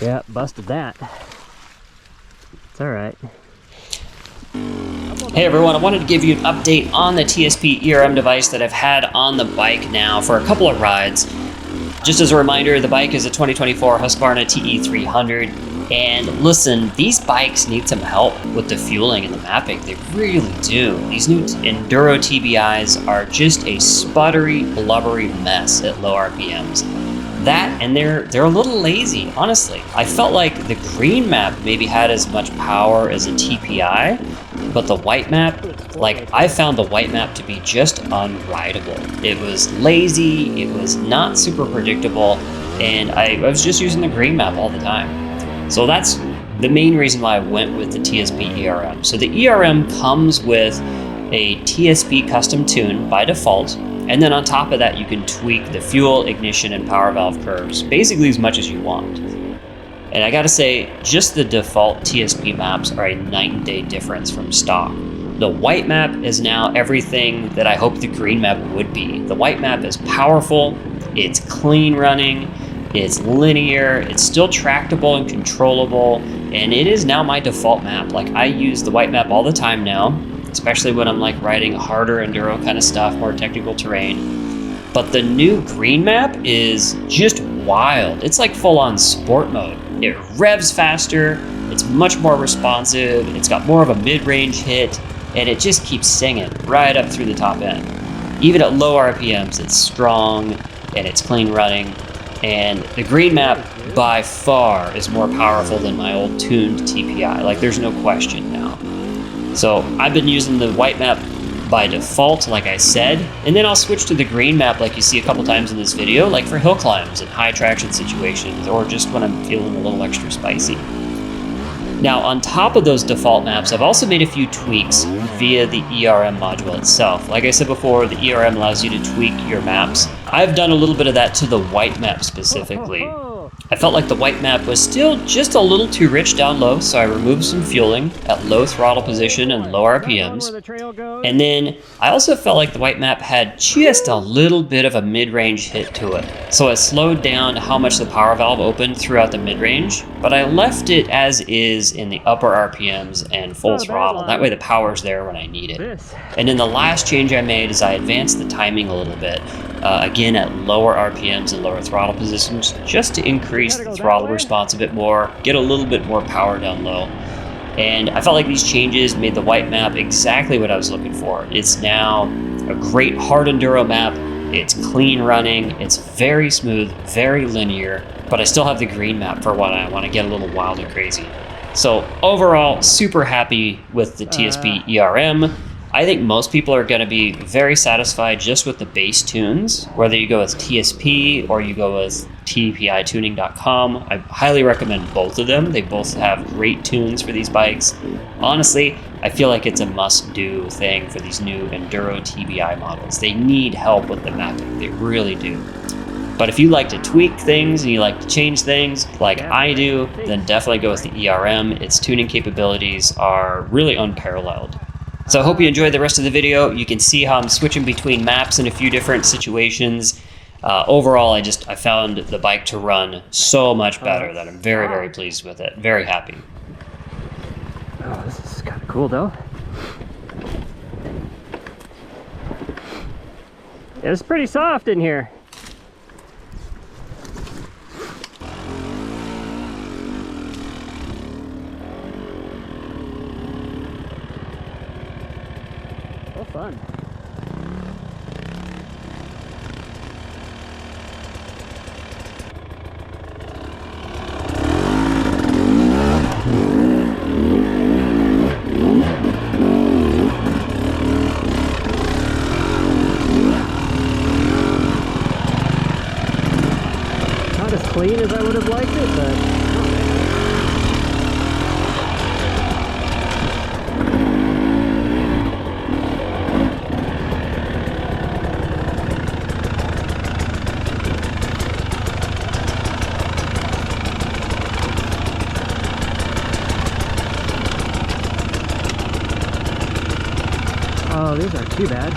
Yeah, busted that. It's all right. Hey everyone, I wanted to give you an update on the TSP ERM device that I've had on the bike now for a couple of rides. Just as a reminder, the bike is a 2024 Husqvarna TE300, and listen, these bikes need some help with the fueling and the mapping. They really do. These new Enduro TBIs are just a sputtery, blubbery mess at low RPMs. That, and they're a little lazy, honestly. I felt like the green map maybe had as much power as a TPI, but the white map, like, I found the white map to be just unrideable. It was lazy, it was not super predictable, and I was just using the green map all the time. So that's the main reason why I went with the TSP ERM. So the ERM comes with a TSP custom tune by default, and then on top of that, you can tweak the fuel, ignition, and power valve curves basically as much as you want. And I gotta say, just the default TSP maps are a night and day difference from stock. The white map is now everything that I hoped the green map would be. The white map is powerful, it's clean running, it's linear, it's still tractable and controllable, and it is now my default map. Like, I use the white map all the time now, especially when I'm like riding harder enduro kind of stuff, more technical terrain. But the new green map is just wild. It's like full on sport mode. It revs faster, it's much more responsive, it's got more of a mid-range hit, and it just keeps singing right up through the top end. Even at low RPMs, it's strong and it's clean running. And the green map by far is more powerful than my old tuned TPI. Like, there's no question now. So I've been using the white map by default, like I said, and then I'll switch to the green map like you see a couple times in this video, like for hill climbs and high traction situations, or just when I'm feeling a little extra spicy. Now, on top of those default maps, I've also made a few tweaks via the ERM module itself. Like I said before, the ERM allows you to tweak your maps. I've done a little bit of that to the white map specifically. I felt like the white map was still just a little too rich down low, so I removed some fueling at low throttle position and low RPMs. And then I also felt like the white map had just a little bit of a mid-range hit to it. So I slowed down how much the power valve opened throughout the mid-range, but I left it as is in the upper RPMs and full throttle. That way the power's there when I need it. And then the last change I made is I advanced the timing a little bit. Again, at lower RPMs and lower throttle positions, just to increase the throttle response a bit more, get a little bit more power down low. And I felt like these changes made the white map exactly what I was looking for. It's now a great hard enduro map, it's clean running, it's very smooth, very linear, but I still have the green map for when I want to get a little wild and crazy. So overall, super happy with the TSP ERM. I think most people are going to be very satisfied just with the base tunes, whether you go with TSP or you go with TBI I highly recommend both of them. They both have great tunes for these bikes. Honestly, I feel like it's a must-do thing for these new Enduro TBI models. They need help with the mapping, they really do. But if you like to tweak things and you like to change things like I do, then definitely go with the ERM. Its tuning capabilities are really unparalleled. So I hope you enjoyed the rest of the video. You can see how I'm switching between maps in a few different situations. Overall, I found the bike to run so much better that I'm very, very pleased with it. Very happy. Oh, this is kind of cool though. It's pretty soft in here. So fun. Not as clean as I would have liked it, but oh, these aren't too bad.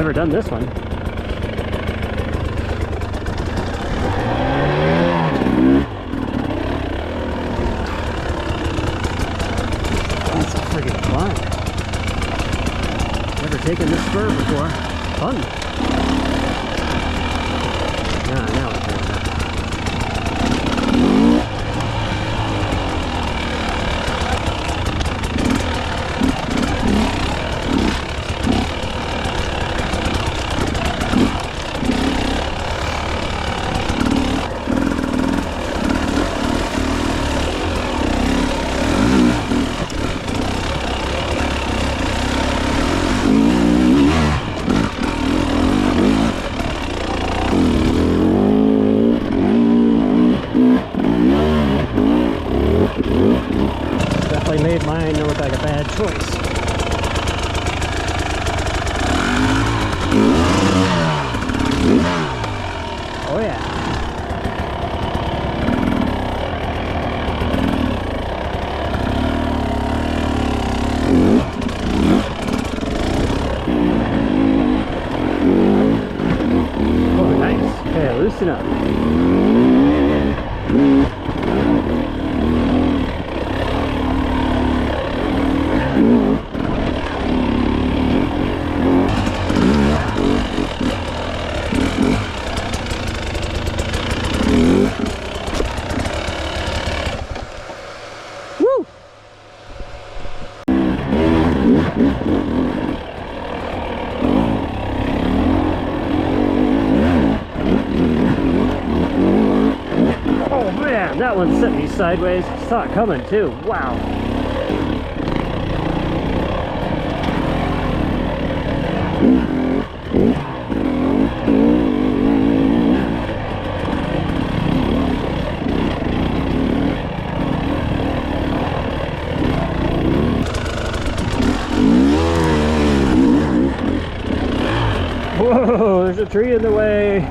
Never done this one. That's a friggin' climb. Never taken this spur before. Fun. Now it's good. Definitely made mine look like a bad choice. Oh yeah. Oh nice. Okay, loosen up. Woo! Oh man, that one sent me sideways. Saw it coming too. Wow. Whoa, there's a tree in the way.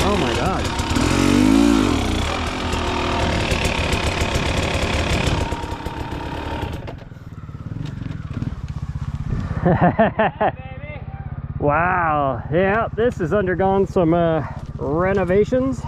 Oh my God. Wow, yeah, this has undergone some renovations.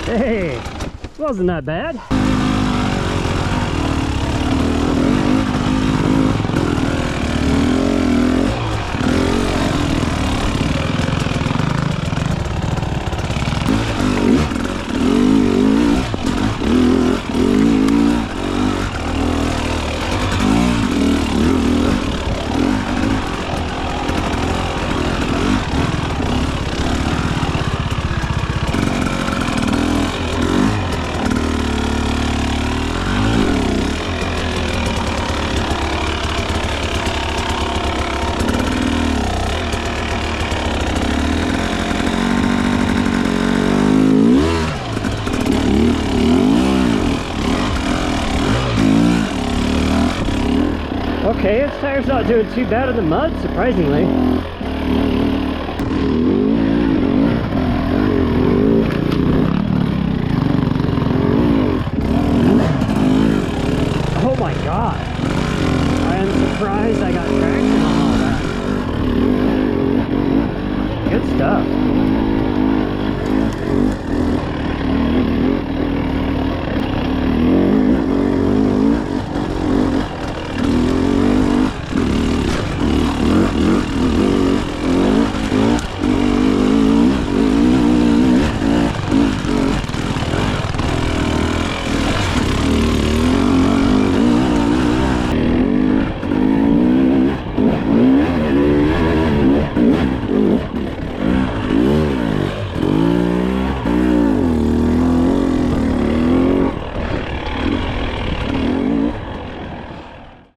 Hey, wasn't that bad. Okay, this tire's not doing too bad in the mud, surprisingly.